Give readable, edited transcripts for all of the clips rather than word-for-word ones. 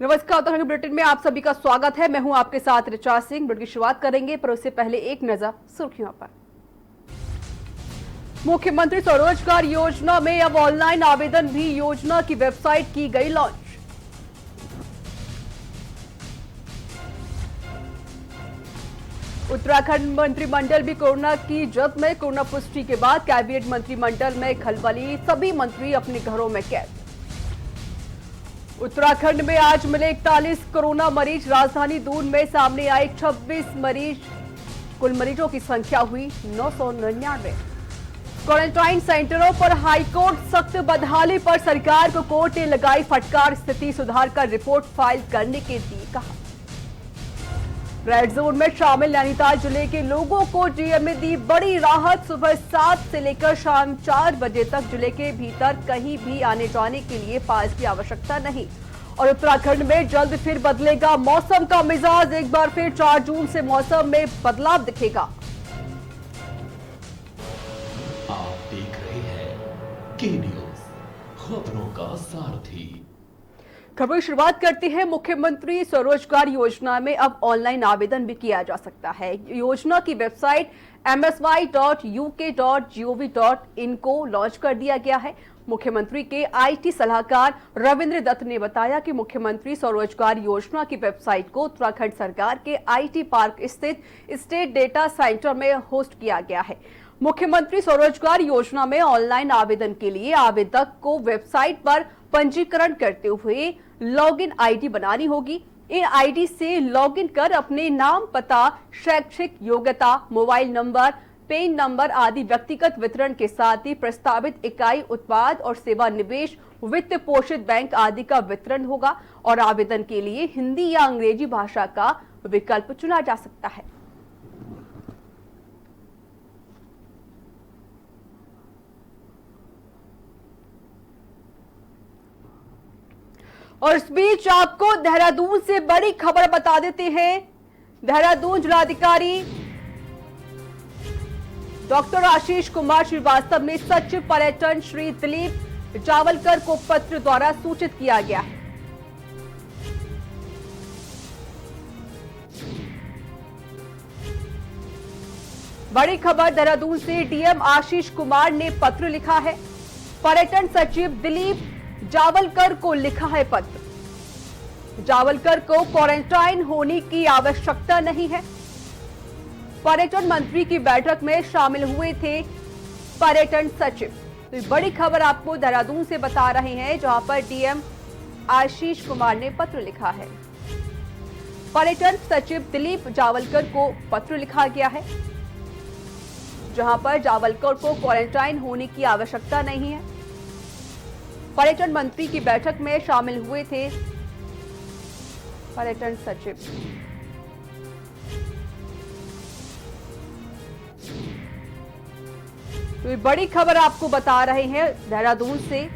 नमस्कार, उत्तराखंड बुलेटिन में आप सभी का स्वागत है। मैं हूं आपके साथ ऋचा सिंह। बुलेटिन की शुरुआत करेंगे, पर उससे पहले एक नजर सुर्खियों पर। मुख्यमंत्री स्वरोजगार योजना में अब ऑनलाइन आवेदन भी, योजना की वेबसाइट की गई लॉन्च। उत्तराखंड मंत्रिमंडल भी कोरोना की जद में। कोरोना पुष्टि के बाद कैबिनेट मंत्रिमंडल में खलबली, सभी मंत्री अपने घरों में कैद। उत्तराखंड में आज मिले 41 कोरोना मरीज। राजधानी दून में सामने आए 26 मरीज। कुल मरीजों की संख्या हुई 999। क्वारंटाइन सेंटरों पर हाईकोर्ट सख्त। बदहाली पर सरकार को कोर्ट ने लगाई फटकार। स्थिति सुधार कर रिपोर्ट फाइल करने के लिए कहा। रेड जोन में शामिल नैनीताल जिले के लोगों को डीएम ने दी बड़ी राहत। सुबह 7 से लेकर शाम 4 बजे तक जिले के भीतर कहीं भी आने जाने के लिए पास की आवश्यकता नहीं। और उत्तराखंड में जल्द फिर बदलेगा मौसम का मिजाज। एक बार फिर 4 जून से मौसम में बदलाव दिखेगा। आप देख रहे हैं के न्यूज, खबरों का सारथी। खबर की शुरुआत करते हैं। मुख्यमंत्री स्वरोजगार योजना में अब ऑनलाइन आवेदन भी किया जा सकता है। योजना की वेबसाइट msy.uk.gov.in को लॉन्च कर दिया गया है। मुख्यमंत्री के आईटी सलाहकार रविंद्र दत्त ने बताया कि मुख्यमंत्री स्वरोजगार योजना की वेबसाइट को उत्तराखंड सरकार के आईटी पार्क स्थित स्टेट डेटा सेंटर में होस्ट किया गया है। मुख्यमंत्री स्वरोजगार योजना में ऑनलाइन आवेदन के लिए आवेदक को वेबसाइट पर पंजीकरण करते हुए लॉगिन आईडी बनानी होगी। इन आईडी से लॉगिन कर अपने नाम, पता, शैक्षिक योग्यता, मोबाइल नंबर, पेन नंबर आदि व्यक्तिगत वितरण के साथ ही प्रस्तावित इकाई, उत्पाद और सेवा, निवेश, वित्त पोषित बैंक आदि का वितरण होगा। और आवेदन के लिए हिंदी या अंग्रेजी भाषा का विकल्प चुना जा सकता है। और इस बीच आपको देहरादून से बड़ी खबर बता देते हैं। देहरादून जिलाधिकारी डॉक्टर आशीष कुमार श्रीवास्तव ने सचिव पर्यटन श्री दिलीप जावलकर को पत्र द्वारा सूचित किया गया है। बड़ी खबर देहरादून से, डीएम आशीष कुमार ने पत्र लिखा है। पर्यटन सचिव दिलीप जावलकर को लिखा है पत्र। जावलकर को क्वारंटाइन होने की आवश्यकता नहीं है। पर्यटन मंत्री की बैठक में शामिल हुए थे पर्यटन सचिव। तो बड़ी खबर आपको देहरादून से बता रहे हैं, जहां पर डीएम आशीष कुमार ने पत्र लिखा है। पर्यटन सचिव दिलीप जावलकर को पत्र लिखा गया है, जहां पर जावलकर को क्वारंटाइन होने की आवश्यकता नहीं है। पर्यटन मंत्री की बैठक में शामिल हुए थे पर्यटन सचिव। तो ये बड़ी खबर आपको बता रहे हैं देहरादून से,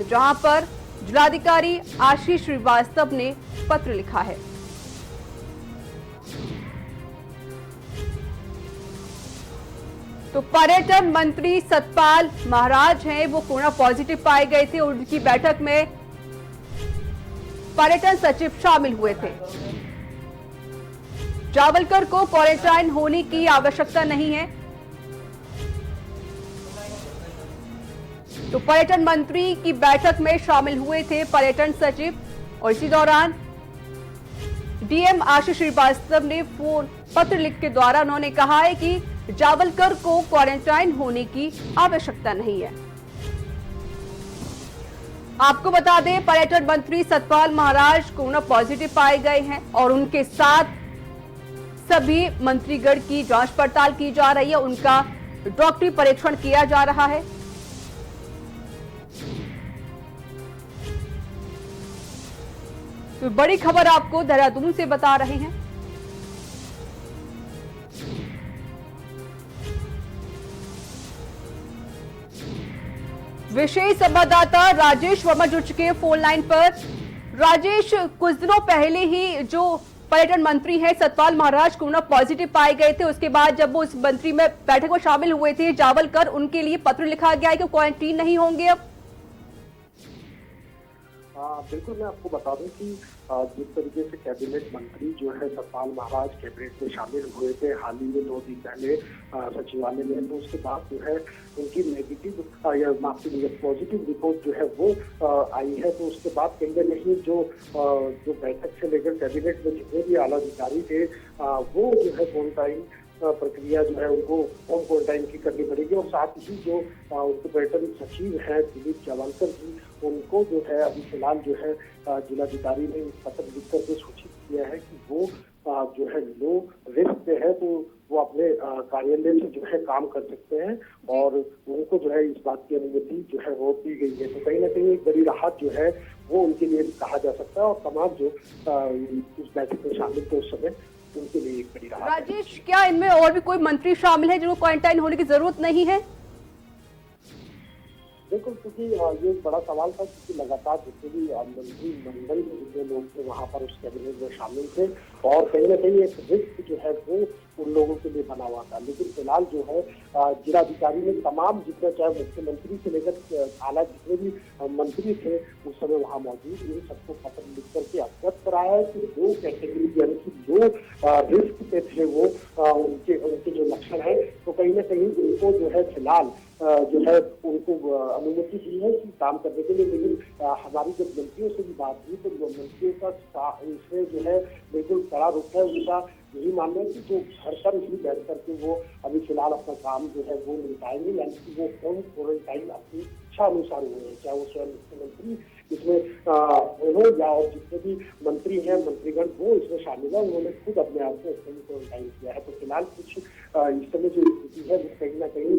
जहां पर जिलाधिकारी आशीष श्रीवास्तव ने पत्र लिखा है। तो पर्यटन मंत्री सतपाल महाराज हैं, वो कोरोना पॉजिटिव पाए गए थे। उनकी बैठक में पर्यटन सचिव शामिल हुए थे। जावलकर को क्वारंटाइन होने की आवश्यकता नहीं है। तो पर्यटन मंत्री की बैठक में शामिल हुए थे पर्यटन सचिव, और इसी दौरान डीएम आशीष श्रीवास्तव ने पत्र लिख के द्वारा उन्होंने कहा है कि जावलकर को क्वारंटाइन होने की आवश्यकता नहीं है। आपको बता दें, पर्यटन मंत्री सतपाल महाराज कोरोना पॉजिटिव पाए गए हैं और उनके साथ सभी मंत्रीगण की जांच पड़ताल की जा रही है। उनका डॉक्टरी परीक्षण किया जा रहा है। तो बड़ी खबर आपको देहरादून से बता रहे हैं। विशेष संवाददाता राजेश वर्मा जुड़ चुके हैं फोन लाइन पर। राजेश, कुछ दिनों पहले ही जो पर्यटन मंत्री हैं सतपाल महाराज कोरोना पॉजिटिव पाए गए थे, उसके बाद जब वो उस मंत्री में बैठक में शामिल हुए थे जावलकर, उनके लिए पत्र लिखा गया है कि क्वारंटीन नहीं होंगे अब। बिल्कुल, मैं आपको बता दूं कि जिस तरीके से कैबिनेट मंत्री जो है सतपाल महाराज कैबिनेट में शामिल हुए थे हाल ही में 2 दिन पहले सचिवालय में, तो उसके बाद जो है उनकी नेगेटिव या माफ कीजिए पॉजिटिव रिपोर्ट जो है वो आई है। तो उसके बाद कहीं न कहीं जो बैठक से लेकर कैबिनेट में जितने भी आला अधिकारी थे वो जो है क्वारंटाइन प्रक्रिया जो है उनको होम क्वारंटाइन की करनी पड़ेगी। और साथ ही जो उनके पर्यटन सचिव हैं दिलीप जावलकर जी, उनको जो है अभी फिलहाल जो है जिलाधिकारी ने पत्र लिख करके सूचित किया है कि वो जो है लो रिस्क पे है, तो वो अपने कार्यालय से जो है काम कर सकते हैं और उनको जो है इस बात की अनुमति जो है वो दी गई है। तो कहीं ना कहीं एक बड़ी राहत जो है वो उनके लिए कहा जा सकता है और तमाम जो इस बैठक में शामिल थे उस समय उनके लिए एक बड़ी राहत। राजेश, क्या इनमें और भी कोई मंत्री शामिल है जिनको क्वारंटाइन होने की जरूरत नहीं है? बिल्कुल, क्योंकि ये एक बड़ा सवाल था क्योंकि लगातार जितने भी मंत्री मंडल में जितने लोग थे वहां पर उस कैबिनेट में शामिल थे और कहीं ना कहीं एक रिस्क जो है वो उन लोगों के लिए बना हुआ था। लेकिन फिलहाल जो है जिलाधिकारी ने तमाम जितने चाहे मुख्यमंत्री से लेकर आला जितने भी मंत्री थे उस समय वहां मौजूद, इन सबको पत्र लिख करके अवगत कराया है कि जो कैटेगरी यानी कि जो रिस्क पे थे वो उनके जो लक्षण है, तो कहीं ना कहीं उनको जो है फिलहाल जो है उनको अनुमति दी है कि काम करने के लिए। लेकिन हमारी जब मंत्रियों से भी बात हुई तो मंत्रियों का इसमें जो है बिल्कुल कड़ा रुख है। उनका यही मानना है कि जो घर पर ही बैठ करके वो अभी फिलहाल अपना काम जो है वो निपटाएंगे, यानी कि वो होम क्वारंटाइन अपनी इच्छा अनुसार हुए हैं, चाहे वो स्वयं मुख्यमंत्री इसमें हो या और जितने भी मंत्री हैं मंत्रीगण वो इसमें शामिल है, उन्होंने खुद अपने आप को होम क्वारंटाइन किया है। तो फिलहाल कुछ इस समय जो स्थिति है वो कहीं ना कहीं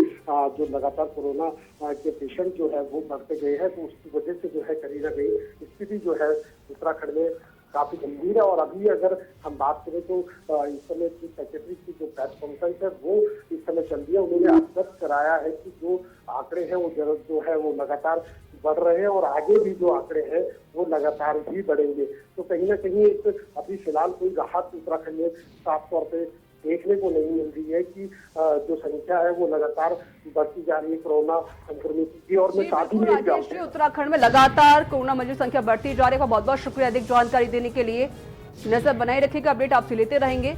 जो लगातार कोरोना के पेशेंट जो है वो बढ़ते गए हैं, तो उसकी वजह से जो है कहीं ना कहीं स्थिति जो है उत्तराखंड में काफी गंभीर है। और अभी अगर हम बात करें तो इस समय चीफ सेक्रेटरी की जो प्रेस कॉन्फ्रेंस है वो इस समय चल रही है। उन्होंने अवगत कराया है कि जो आंकड़े हैं वो जो है वो लगातार बढ़ रहे हैं और आगे भी जो आंकड़े हैं वो लगातार भी बढ़ेंगे। तो कहीं ना कहीं अभी फिलहाल कोई राहत उत्तराखंड में साफ तौर पे देखने को नहीं मिल रही है कि जो संख्या है वो लगातार बढ़ती जा रही है कोरोना संक्रमित की। और मैं साथ ही राजेश, उत्तराखंड में लगातार कोरोना मरीज संख्या बढ़ती जा रही है। बहुत बहुत शुक्रिया अधिक जानकारी देने के लिए। नजर बनाए रखिएगा, अपडेट आपसे लेते रहेंगे।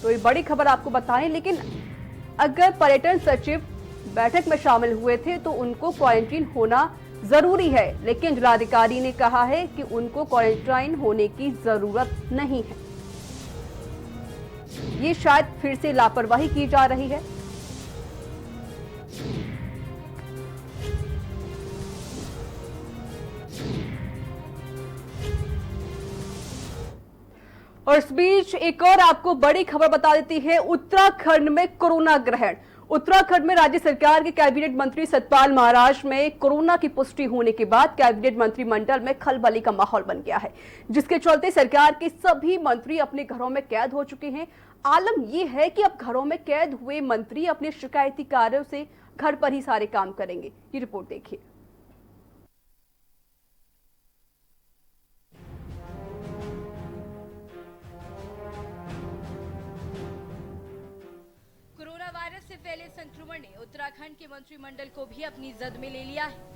तो ये बड़ी खबर आपको बताएं, लेकिन अगर पर्यटन सचिव बैठक में शामिल हुए थे तो उनको क्वारंटीन होना जरूरी है, लेकिन जिलाधिकारी ने कहा है कि उनको क्वारंटाइन होने की जरूरत नहीं है। ये शायद फिर से लापरवाही की जा रही है। और इस बीच एक और आपको बड़ी खबर बता देती है, उत्तराखंड में कोरोना ग्रहण। उत्तराखंड में राज्य सरकार के कैबिनेट मंत्री सतपाल महाराज में कोरोना की पुष्टि होने के बाद कैबिनेट मंत्रिमंडल में खलबली का माहौल बन गया है, जिसके चलते सरकार के सभी मंत्री अपने घरों में कैद हो चुके हैं। आलम यह है कि अब घरों में कैद हुए मंत्री अपने शिकायती कार्यों से घर पर ही सारे काम करेंगे। ये रिपोर्ट देखिए। कोरोना वायरस से फैले संक्रमण ने उत्तराखंड के मंत्रिमंडल को भी अपनी जद में ले लिया है।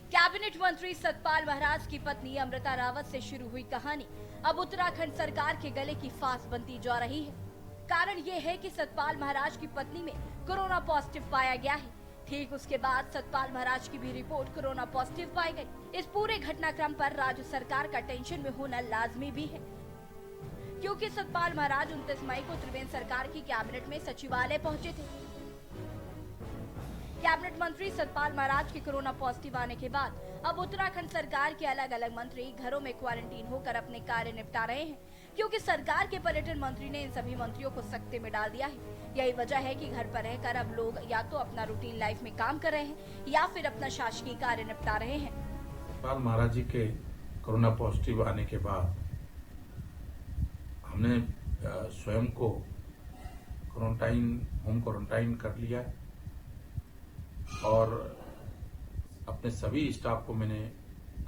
कैबिनेट मंत्री सतपाल महाराज की पत्नी अमृता रावत से शुरू हुई कहानी अब उत्तराखंड सरकार के गले की फांस बनती जा रही है। कारण ये है कि सतपाल महाराज की पत्नी में कोरोना पॉजिटिव पाया गया है। ठीक उसके बाद सतपाल महाराज की भी रिपोर्ट कोरोना पॉजिटिव पाई गई। इस पूरे घटनाक्रम पर राज्य सरकार का टेंशन में होना लाजमी भी है, क्योंकि सतपाल महाराज 29 मई को त्रिवेंद्र सरकार की कैबिनेट में सचिवालय पहुंचे थे। कैबिनेट मंत्री सतपाल महाराज के कोरोना पॉजिटिव आने के बाद अब उत्तराखंड सरकार के अलग अलग मंत्री घरों में क्वारंटीन होकर अपने कार्य निपटा रहे हैं, क्योंकि सरकार के पर्यटन मंत्री ने इन सभी मंत्रियों को सख्ते में डाल दिया है। यही वजह है कि घर पर रहकर अब लोग या तो अपना रूटीन लाइफ में काम कर रहे हैं या फिर अपना शासकीय कार्य निपटा रहे हैं। सतपाल महाराज जी के कोरोना पॉजिटिव आने के बाद हमने स्वयं को होम क्वारंटाइन कर लिया और अपने सभी स्टाफ को मैंने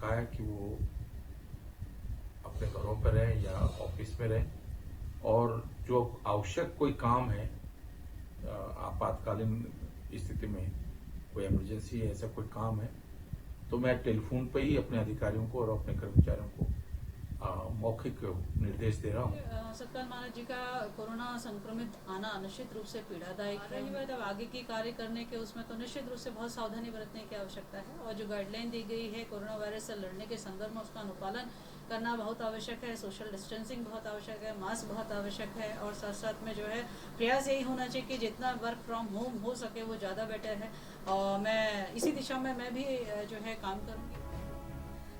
कहा है कि वो अपने घरों पर रहें या ऑफिस में रहें, और जो आवश्यक कोई काम है आपातकालीन स्थिति में, कोई इमरजेंसी है, ऐसा कोई काम है तो मैं टेलीफोन पे ही अपने अधिकारियों को और अपने कर्मचारियों को मौखिक निर्देश दे रहा हूँ। सतपाल महाराज जी का कोरोना संक्रमित आना निश्चित रूप से पीड़ादायक है। रही बात अब आगे की कार्य करने के उसमें तो निश्चित रूप से बहुत सावधानी बरतने की आवश्यकता है और जो गाइडलाइन दी गई है कोरोना वायरस से लड़ने के संदर्भ में उसका अनुपालन करना बहुत आवश्यक है। सोशल डिस्टेंसिंग बहुत आवश्यक है, मास्क बहुत आवश्यक है और साथ साथ में जो है प्रयास यही होना चाहिए कि जितना वर्क फ्रॉम होम हो सके वो ज़्यादा बेटर है और मैं इसी दिशा में मैं भी जो है काम करूँगी।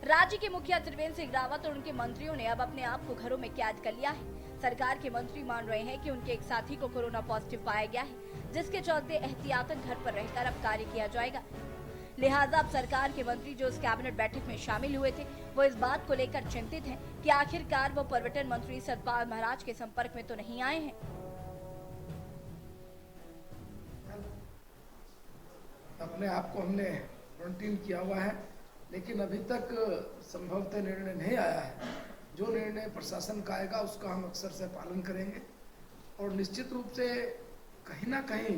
राज्य के मुखिया त्रिवेंद्र सिंह रावत और उनके मंत्रियों ने अब अपने आप को घरों में कैद कर लिया है। सरकार के मंत्री मान रहे हैं कि उनके एक साथी को कोरोना पॉजिटिव पाया गया है, जिसके चलते एहतियातन घर पर रहकर अब कार्य किया जाएगा। लिहाजा अब सरकार के मंत्री जो इस कैबिनेट बैठक में शामिल हुए थे वो इस बात को लेकर चिंतित हैं कि आखिरकार वो पर्यटन मंत्री सतपाल महाराज के संपर्क में तो नहीं आए हैं। अपने आप को हमने क्वारंटीन किया हुआ है, लेकिन अभी तक संभवतः निर्णय नहीं आया है। जो निर्णय प्रशासन का आएगा उसका हम अक्सर से पालन करेंगे और निश्चित रूप से कहीं ना कहीं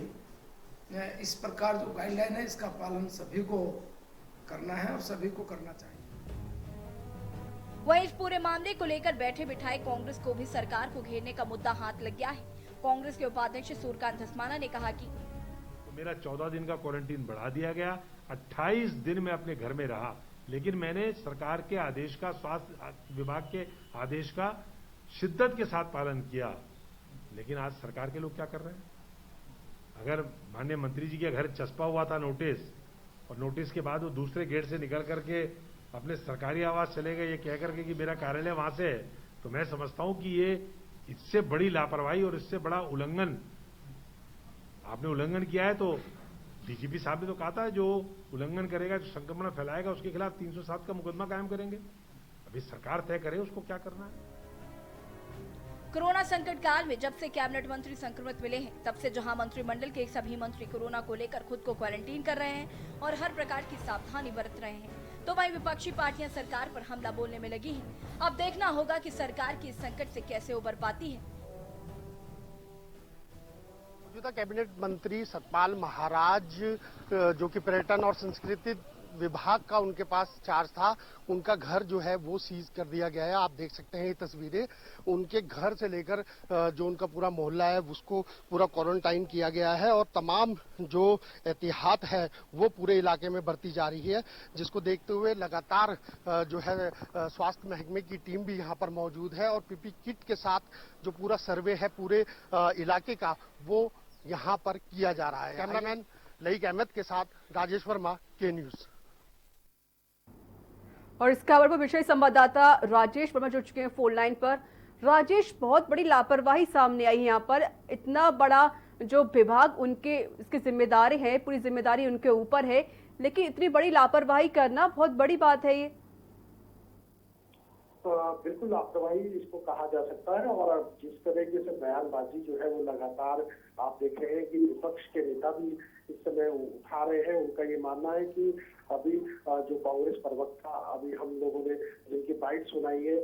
इस प्रकार जो गाइडलाइन है इसका पालन सभी को करना है और सभी को करना चाहिए। वहीं इस पूरे मामले को लेकर बैठे बिठाए कांग्रेस को भी सरकार को घेरने का मुद्दा हाथ लग गया है। कांग्रेस के उपाध्यक्ष सूर्यकांत धस्माना ने कहा कि मेरा 14 दिन का क्वारंटीन बढ़ा दिया गया, 28 दिन में अपने घर में रहा, लेकिन मैंने सरकार के आदेश का, स्वास्थ्य विभाग के आदेश का शिद्दत के साथ पालन किया। लेकिन आज सरकार के लोग क्या कर रहे हैं? अगर माननीय मंत्री जी के घर चस्पा हुआ था नोटिस और नोटिस के बाद वो दूसरे गेट से निकल करके अपने सरकारी आवास चले गए ये कह करके कि मेरा कार्यालय वहां से है, तो मैं समझता हूं कि ये इससे बड़ी लापरवाही और इससे बड़ा उल्लंघन आपने उल्लंघन किया है। तो डीजीपी साहब ने तो कहा था जो उल्लंघन करेगा, जो संक्रमण फैलाएगा उसके खिलाफ 307 का मुकदमा कायम करेंगे। अभी सरकार तय करे उसको क्या करना है। कोरोना संकट काल में जब से कैबिनेट मंत्री संक्रमित मिले हैं तब से जहां मंत्रिमंडल के सभी मंत्री कोरोना को लेकर खुद को क्वारंटीन कर रहे हैं और हर प्रकार की सावधानी बरत रहे हैं, तो वहीं विपक्षी पार्टियां सरकार पर हमला बोलने में लगी हैं। अब देखना होगा कि सरकार की इस संकट से कैसे उबर पाती है। मौजूदा कैबिनेट मंत्री सतपाल महाराज जो कि पर्यटन और संस्कृति विभाग का उनके पास चार्ज था, उनका घर जो है वो सीज कर दिया गया है। आप देख सकते हैं ये तस्वीरें, उनके घर से लेकर जो उनका पूरा मोहल्ला है उसको पूरा क्वारंटाइन किया गया है और तमाम जो एहतियात है वो पूरे इलाके में बरती जा रही है, जिसको देखते हुए लगातार जो है स्वास्थ्य महकमे की टीम भी यहाँ पर मौजूद है और पीपी किट के साथ जो पूरा सर्वे है पूरे इलाके का वो यहाँ पर किया जा रहा है। कैमरामैन लईक अहमद के साथ राजेश वर्मा, के न्यूज। और इस खबर पर विशेष संवाददाता राजेश वर्मा जुड़ चुके हैं फोन लाइन पर। राजेश, बहुत बड़ी लापरवाही सामने आई यहाँ पर। इतना बड़ा जो विभाग उनके इसकी जिम्मेदारी है, पूरी जिम्मेदारी उनके ऊपर है, लेकिन इतनी बड़ी लापरवाही करना बहुत बड़ी बात है ये। बिल्कुल लापरवाही इसको कहा जा सकता है और जिस तरीके से बयानबाजी जो है वो लगातार आप देख रहे हैं कि विपक्ष के नेता भी इस समय उठा रहे हैं। उनका ये मानना है कि अभी जो कांग्रेस प्रवक्ता अभी हम लोगों ने जिनकी बाइट सुनाई है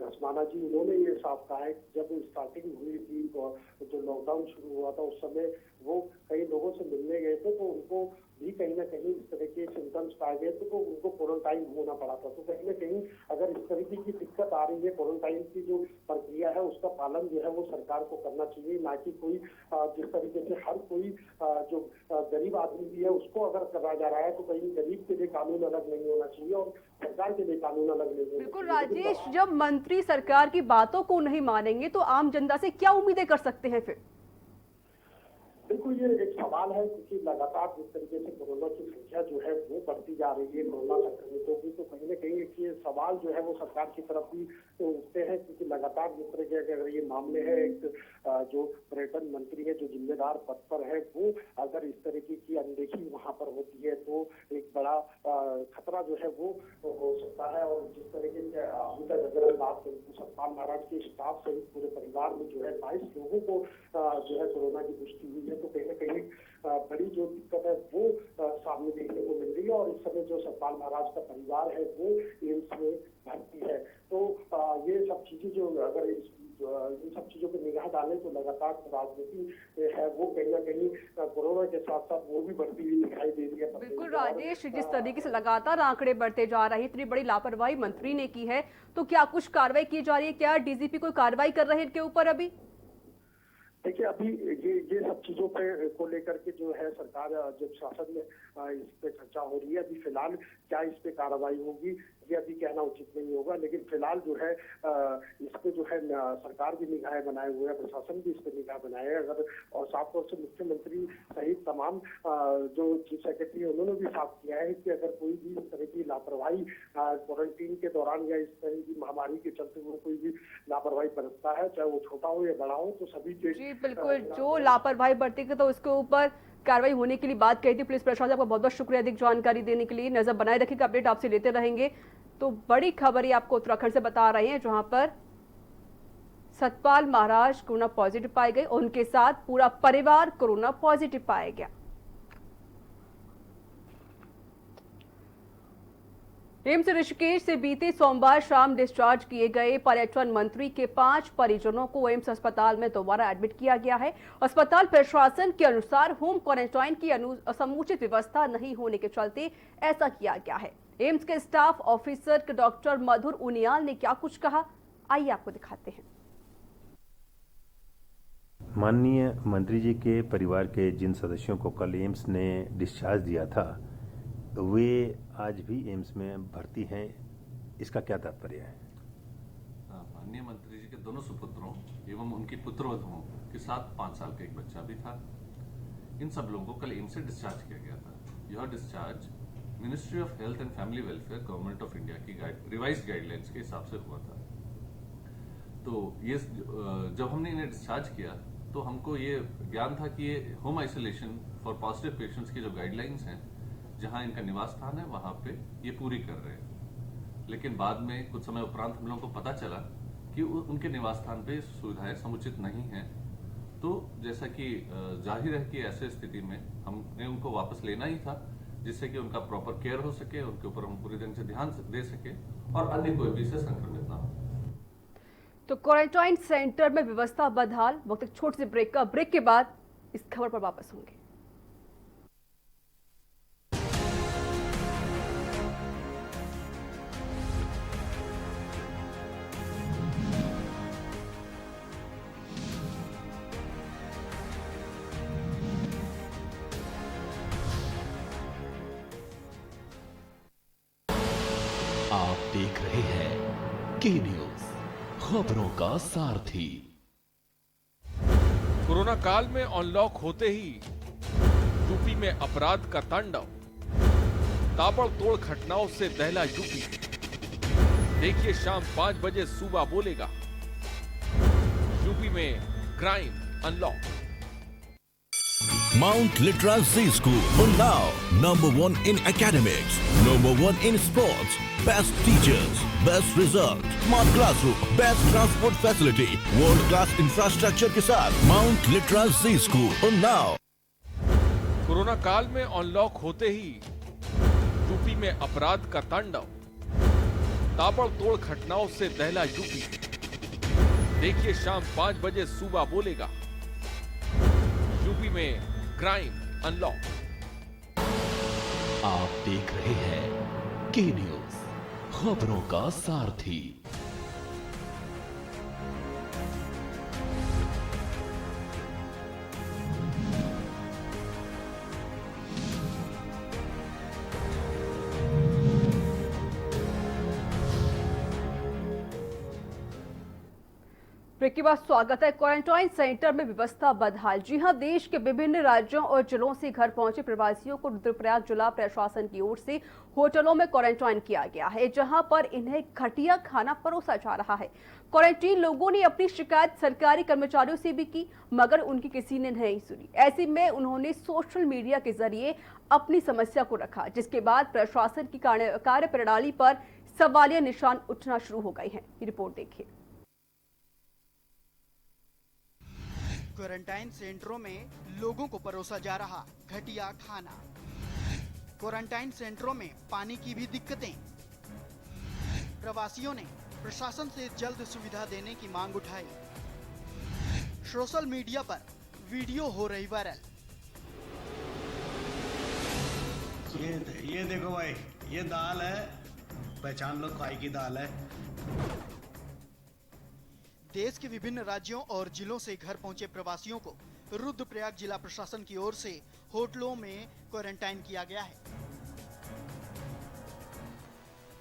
धस्माना जी, उन्होंने ये साफ कहा है कि जब स्टार्टिंग हुई थी तो जो लॉकडाउन शुरू हुआ था उस समय वो कई लोगों से मिलने गए थे तो उनको भी कहीं ना कहीं इस तरह के सिम्टम्स पाए गए थे तो उनको क्वारंटाइन होना पड़ा था। तो कहीं ना कहीं अगर इस तरीके की दिक्कत आ रही है, क्वारंटाइन की जो प्रक्रिया है उसका पालन जो है वो सरकार को करना चाहिए, ना कि कोई जिस तरीके से हर कोई जो गरीब आदमी भी है उसको अगर करा जा रहा है तो कहीं गरीब के लिए कानून अलग नहीं होना चाहिए और सरकार के लिए कानून अलग नहीं होना चाहिए। बिल्कुल राजेश, जब मंत्री सरकार की बातों को नहीं मानेंगे तो आम जनता से क्या उम्मीदें कर सकते हैं फिर? बिल्कुल ये एक सवाल है क्योंकि लगातार जिस तरीके से कोरोना की संख्या जो है वो बढ़ती जा रही है, कोरोना संक्रमितों की, तो कहीं ना कहीं एक ये सवाल जो है वो सरकार की तरफ भी उठते हैं क्योंकि लगातार जिस तरह के अगर ये मामले हैं, एक जो पर्यटन मंत्री है जो जिम्मेदार पद पर है वो अगर इस तरीके की अनदेखी वहां पर होती है तो एक बड़ा खतरा जो है वो हो सकता है। और जिस तरीके से अभी तक अगर हम बात करें तो सतपाल महाराज के स्टाफ सहित पूरे परिवार में जो है 22 लोगों को जो है कोरोना की पुष्टि हुई है, तो कहीं ना कहीं बड़ी जो दिक्कत है वो सामने देखने को मिल रही है। और इस समय जो सतपाल महाराज का परिवार है वो एम्स में भर्ती है। तो ये सब चीजें जो अगर इन सब चीजों पर निगाह डालें तो लगातार राजनीति है वो कहीं ना कहीं कोरोना के साथ साथ वो भी बढ़ती हुई दिखाई दे रही है। बिल्कुल राजेश, जिस तरीके से लगातार आंकड़े बढ़ते जा रहे हैं, इतनी बड़ी लापरवाही मंत्री ने की है, तो क्या कुछ कार्रवाई की जा रही है? क्या डीजीपी कोई कार्रवाई कर रहे हैं इनके ऊपर अभी? देखिए, अभी ये सब चीजों पे को लेकर के जो है सरकार जब शासन में इस पे चर्चा हो रही है। अभी फिलहाल क्या इस पे कार्रवाई होगी ये अभी कहना उचित नहीं होगा, लेकिन फिलहाल जो है इस पे जो है सरकार भी निगाहें बनाए हुए है, प्रशासन भी इस पे निगाह बनाए है। अगर और साफ तौर से मुख्यमंत्री सहित तमाम जो चीफ सेक्रेटरी है उन्होंने भी साफ किया है कि अगर कोई भी इस तरह की लापरवाही क्वारंटीन के दौरान या इस तरह की महामारी के चलते हुए कोई भी लापरवाही बरतता है, चाहे वो छोटा हो या बड़ा हो, तो सभी जी बिल्कुल, जो लापरवाही बरतेगी तो उसके ऊपर कार्रवाई होने के लिए बात कही थी पुलिस प्रशासन। आपका बहुत बहुत शुक्रिया अधिक जानकारी देने के लिए। नजर बनाए रखिएगा, अपडेट आपसे लेते रहेंगे। तो बड़ी खबर ये आपको उत्तराखंड से बता रहे हैं, जहां पर सतपाल महाराज कोरोना पॉजिटिव पाए गए, उनके साथ पूरा परिवार कोरोना पॉजिटिव पाया गया। एम्स ऋषिकेश से बीते सोमवार शाम डिस्चार्ज किए गए पर्यटन मंत्री के 5 परिजनों को एम्स अस्पताल में दोबारा एडमिट किया गया है। अस्पताल प्रशासन के अनुसार होम क्वारंटाइन की समुचित व्यवस्था नहीं होने के चलते ऐसा किया गया है। एम्स के स्टाफ ऑफिसर डॉक्टर मधुर उनियाल ने क्या कुछ कहा, आइए आपको दिखाते हैं। माननीय मंत्री जी के परिवार के जिन सदस्यों को कल एम्स ने डिस्चार्ज दिया था, वे आज भी एम्स में भर्ती हैं, इसका क्या तात्पर्य है? माननीय मंत्री जी के दोनों सुपुत्रों एवं उनकी पुत्रवधुओं के साथ 5 साल का एक बच्चा भी था। इन सब लोगों को कल एम्स से डिस्चार्ज किया गया था। यह discharge ministry of health and family welfare government of India की रिवाइज्ड गाइडलाइंस के हिसाब से हुआ था। तो ये जब हमने इन्हें डिस्चार्ज किया तो हमको ये ज्ञान था कि ये home isolation for positive patients की जो गाइडलाइंस हैं, जहां इनका निवास स्थान है वहां पे ये पूरी कर रहे हैं। लेकिन बाद में कुछ समय उपरांत हम लोगों को पता चला कि उनके निवास स्थान पे सुविधाएं समुचित नहीं हैं। तो जैसा कि जाहिर है कि ऐसे स्थिति में हमने उनको वापस लेना ही था, जिससे कि उनका प्रॉपर केयर हो सके, उनके ऊपर हम पूरी तरह से ध्यान दे सके और अन्य कोई भी इससे संक्रमित ना हो। तो क्वारंटाइन सेंटर में व्यवस्था बदहाल। वक्त एक छोटे से ब्रेक के बाद इस खबर पर वापस होंगे। आप देख रहे हैं के न्यूज, खबरों का सारथी। कोरोना काल में अनलॉक होते ही यूपी में अपराध का तांडव, ताबड़तोड़ घटनाओं से दहला यूपी। देखिए शाम 5 बजे सूबा बोलेगा, यूपी में crime unlock. Mount Litra Z School, Unnao, #1 in academics, #1 in sports, best teachers, best result, smart classroom, best transport facility, world class infrastructure के साथ Mount Litra Z School, Unnao। Corona काल में अनलॉक होते ही UP में अपराध का तांडव, ताबड़तोड़ घटनाओं से दहला यूपी। देखिए शाम 5 बजे सूबा बोलेगा, यूपी में क्राइम अनलॉक। आप देख रहे हैं के न्यूज, खबरों का सारथी। ब्रेक के बाद स्वागत है। क्वारंटाइन सेंटर में व्यवस्था बदहाल। जी हां, देश के विभिन्न राज्यों और जिलों से घर पहुंचे प्रवासियों को रुद्रप्रयाग जिला प्रशासन की ओर से होटलों में क्वारंटाइन किया गया है, जहां पर इन्हें घटिया खाना परोसा जा रहा है। क्वारंटीन लोगों ने अपनी शिकायत सरकारी कर्मचारियों से भी की, मगर उनकी किसी ने नहीं सुनी। ऐसे में उन्होंने सोशल मीडिया के जरिए अपनी समस्या को रखा, जिसके बाद प्रशासन की कार्य प्रणाली पर सवालिया निशान उठना शुरू हो गए हैं। ये रिपोर्ट देखिए। क्वारंटाइन सेंटरों में लोगों को परोसा जा रहा घटिया खाना। क्वारंटाइन सेंटरों में पानी की भी दिक्कतें। प्रवासियों ने प्रशासन से जल्द सुविधा देने की मांग उठाई। सोशल मीडिया पर वीडियो हो रही वायरल। ये देखो भाई, ये दाल है, पहचान लो काई की दाल है। देश के विभिन्न राज्यों और जिलों से घर पहुंचे प्रवासियों को रुद्रप्रयाग जिला प्रशासन की ओर से होटलों में क्वारंटाइन किया गया है,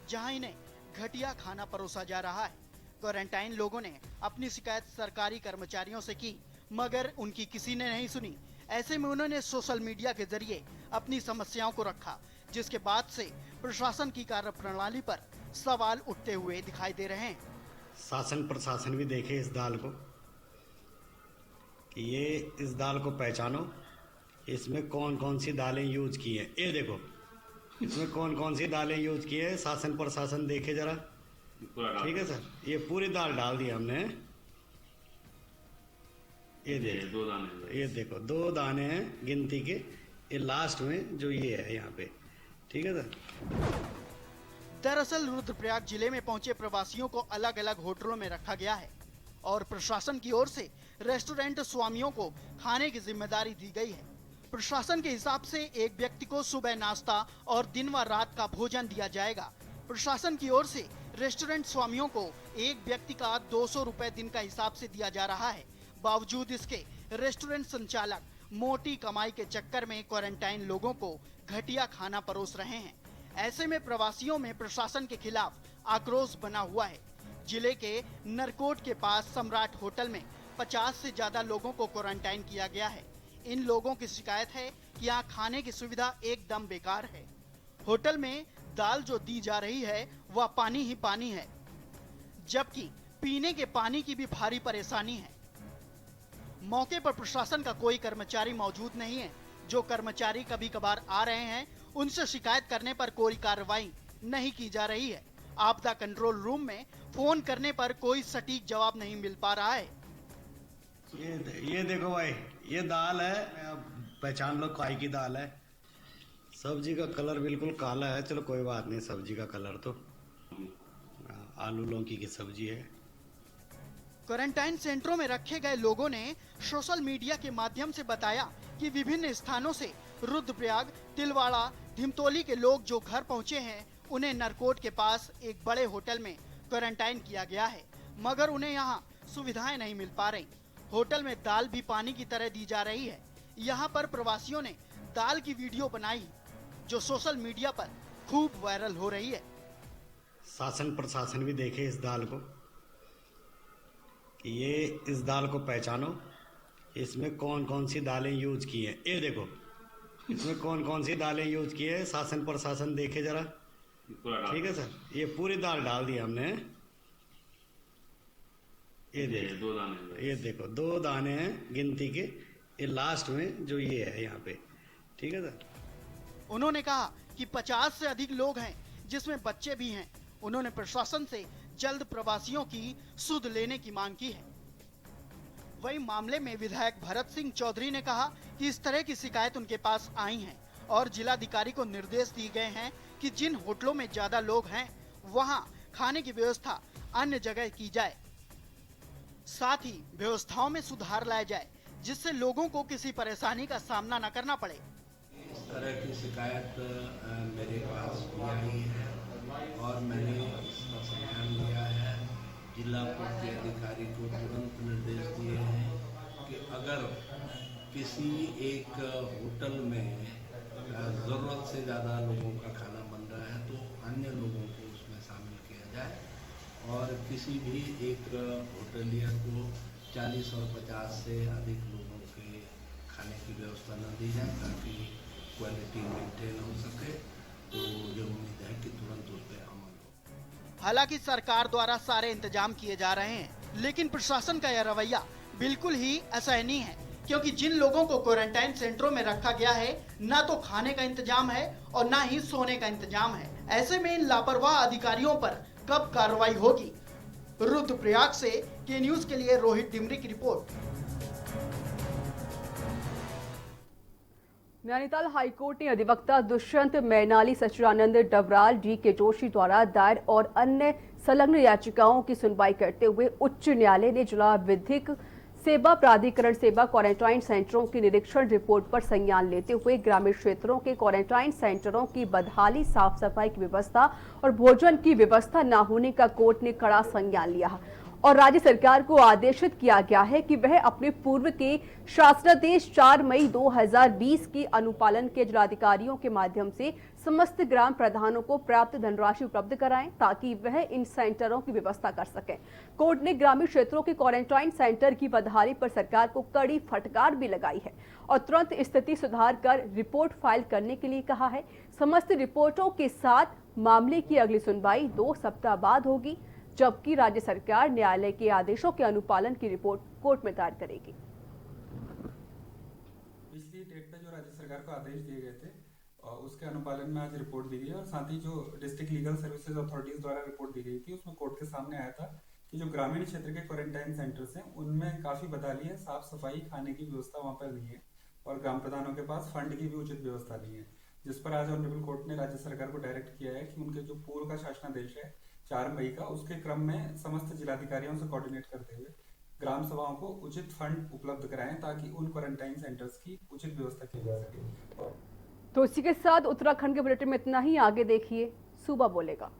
जहां इन्हें घटिया खाना परोसा जा रहा है। क्वारंटाइन लोगों ने अपनी शिकायत सरकारी कर्मचारियों से की, मगर उनकी किसी ने नहीं सुनी। ऐसे में उन्होंने सोशल मीडिया के जरिए अपनी समस्याओं को रखा, जिसके बाद से प्रशासन की कार्यप्रणाली पर सवाल उठते हुए दिखाई दे रहे हैं। शासन प्रशासन भी देखे इस दाल को कि ये इस दाल को पहचानो, इसमें कौन कौन सी दालें यूज की हैं। ये देखो, इसमें कौन कौन सी दालें यूज की है, शासन प्रशासन देखे जरा। ठीक है सर, ये पूरी दाल डाल दी हमने। ये देखो 2 दाने हैं गिनती के, ये लास्ट में जो ये है यहाँ पे। ठीक है सर। दरअसल रुद्रप्रयाग जिले में पहुंचे प्रवासियों को अलग अलग होटलों में रखा गया है और प्रशासन की ओर से रेस्टोरेंट स्वामियों को खाने की जिम्मेदारी दी गई है। प्रशासन के हिसाब से एक व्यक्ति को सुबह नाश्ता और दिन व रात का भोजन दिया जाएगा। प्रशासन की ओर से रेस्टोरेंट स्वामियों को एक व्यक्ति का 200 रुपए दिन का हिसाब से दिया जा रहा है। बावजूद इसके रेस्टोरेंट संचालक मोटी कमाई के चक्कर में क्वारंटाइन लोगों को घटिया खाना परोस रहे हैं। ऐसे में प्रवासियों में प्रशासन के खिलाफ आक्रोश बना हुआ है। जिले के नरकोट के पास सम्राट होटल में 50 से ज्यादा लोगों को क्वारंटाइन किया गया है। इन लोगों की शिकायत है कि यहाँ खाने की सुविधा एकदम बेकार है। होटल में दाल जो दी जा रही है वह पानी ही पानी है, जबकि पीने के पानी की भी भारी परेशानी है। मौके पर प्रशासन का कोई कर्मचारी मौजूद नहीं है। जो कर्मचारी कभी कभार आ रहे हैं, उनसे शिकायत करने पर कोई कार्रवाई नहीं की जा रही है। आपदा कंट्रोल रूम में फोन करने पर कोई सटीक जवाब नहीं मिल पा रहा है। ये देखो भाई, ये दाल है, पहचान लो काई की दाल है। सब्जी का कलर बिल्कुल काला है। चलो कोई बात नहीं, सब्जी का कलर तो आलू लौकी की सब्जी है। क्वारंटाइन सेंटरों में रखे गए लोगों ने सोशल मीडिया के माध्यम से बताया कि विभिन्न स्थानों से रुद्रप्रयाग, तिलवाड़ा, धिमतोली के लोग जो घर पहुंचे हैं, उन्हें नरकोट के पास एक बड़े होटल में क्वारंटाइन किया गया है, मगर उन्हें यहां सुविधाएं नहीं मिल पा रही। होटल में दाल भी पानी की तरह दी जा रही है। यहां पर प्रवासियों ने दाल की वीडियो बनाई जो सोशल मीडिया पर खूब वायरल हो रही है। शासन प्रशासन भी देखे इस दाल को कि ये इस दाल को पहचानो, इसमें कौन कौन सी दालें यूज की हैं। ये देखो, इसमें कौन कौन सी दालें यूज की है, शासन प्रशासन देखे जरा। ठीक है सर, ये पूरी दाल डाल दी हमने। ये देखो 2 दाने हैं गिनती के, ये लास्ट में जो ये है यहाँ पे। ठीक है सर। उन्होंने कहा कि 50 से अधिक लोग हैं, जिसमें बच्चे भी हैं। उन्होंने प्रशासन से जल्द प्रवासियों की सुध लेने की मांग की है। वही मामले में विधायक भरत सिंह चौधरी ने कहा कि इस तरह की शिकायत उनके पास आई है और जिलाधिकारी को निर्देश दिए गए हैं कि जिन होटलों में ज्यादा लोग हैं, वहां खाने की व्यवस्था अन्य जगह की जाए। साथ ही व्यवस्थाओं में सुधार लाया जाए, जिससे लोगों को किसी परेशानी का सामना न करना पड़े। इस तरह की शिकायत मेरे पास भी आई है और मैंने इसका संज्ञान लिया है। जिला पूर्ति अधिकारी को तुरंत निर्देश दिए हैं कि अगर किसी एक होटल में ज़रूरत से ज़्यादा लोगों का खाना बन रहा है तो अन्य लोगों को उसमें शामिल किया जाए और किसी भी एक होटलियर को 40 और 50 से अधिक लोगों के खाने की व्यवस्था न दी जाए ताकि क्वालिटी मेंटेन हो सके। तो ये उम्मीद है कि तुरंत उस पर अमल हो। हालांकि सरकार द्वारा सारे इंतजाम किए जा रहे हैं, लेकिन प्रशासन का यह रवैया बिल्कुल ही असहनीय है, क्योंकि जिन लोगों को क्वारंटाइन सेंटरों में रखा गया है, न तो खाने का इंतजाम है और न ही सोने का इंतजाम है। ऐसे में इन लापरवाह अधिकारियों पर कब कार्रवाई होगी? रुद्रप्रयाग से के न्यूज के लिए रोहित डिमरी की रिपोर्ट। नैनीताल हाईकोर्ट ने अधिवक्ता दुष्यंत मैनाली, सचिदानंद डबराल, DK जोशी द्वारा दायर और अन्य संलग्न याचिकाओं की सुनवाई करते हुए उच्च न्यायालय ने जिला विधिक सेवा प्राधिकरण सेवा क्वारंटाइन सेंटरों की निरीक्षण रिपोर्ट पर संज्ञान लेते हुए ग्रामीण क्षेत्रों के क्वारंटाइन सेंटरों की बदहाली, साफ सफाई की व्यवस्था और भोजन की व्यवस्था न होने का कोर्ट ने कड़ा संज्ञान लिया और राज्य सरकार को आदेशित किया गया है कि वह अपने पूर्व के शासनादेश 4 मई 2020 के अनुपालन के जिलाधिकारियों के माध्यम से समस्त ग्राम प्रधानों को पर्याप्त धनराशि उपलब्ध कराएं ताकि वह इन सेंटरों की व्यवस्था कर सकें। कोर्ट ने ग्रामीण क्षेत्रों के क्वारंटाइन सेंटर की बदहाली पर सरकार को कड़ी फटकार भी लगाई है और तुरंत स्थिति सुधार कर रिपोर्ट फाइल करने के लिए कहा है। समस्त रिपोर्टों के साथ मामले की अगली सुनवाई 2 सप्ताह बाद होगी, जबकि राज्य सरकार न्यायालय के आदेशों के अनुपालन की रिपोर्ट कोर्ट में दायर करेगी। पिछली डेट पे जो राज्य सरकार को आदेश दिए गए थे उसके अनुपालन में आज रिपोर्ट दी गई है और साथ ही जो डिस्ट्रिक्ट लीगल सर्विसेज अथॉरिटीज द्वारा रिपोर्ट दी गई थी उसमें कोर्ट के सामने आया था कि जो ग्रामीण क्षेत्र के क्वारंटाइन सेंटर्स हैं उनमें काफी बदहाली है, साफ सफाई, खाने की व्यवस्था वहाँ पर नहीं है और ग्राम प्रधानों के पास फंड की भी उचित व्यवस्था नहीं है, जिस पर आज ऑनरेबल कोर्ट ने राज्य सरकार को डायरेक्ट किया है कि उनके जो पूर्व का शासनादेश है 4 मई का, उसके क्रम में समस्त जिलाधिकारियों से कोऑर्डिनेट करते हुए ग्राम सभाओं को उचित फंड उपलब्ध कराएं ताकि उन क्वारंटाइन सेंटर्स की उचित व्यवस्था की जा सके। तो इसी के साथ उत्तराखंड के बुलेटिन में इतना ही। आगे देखिए सूबा बोलेगा।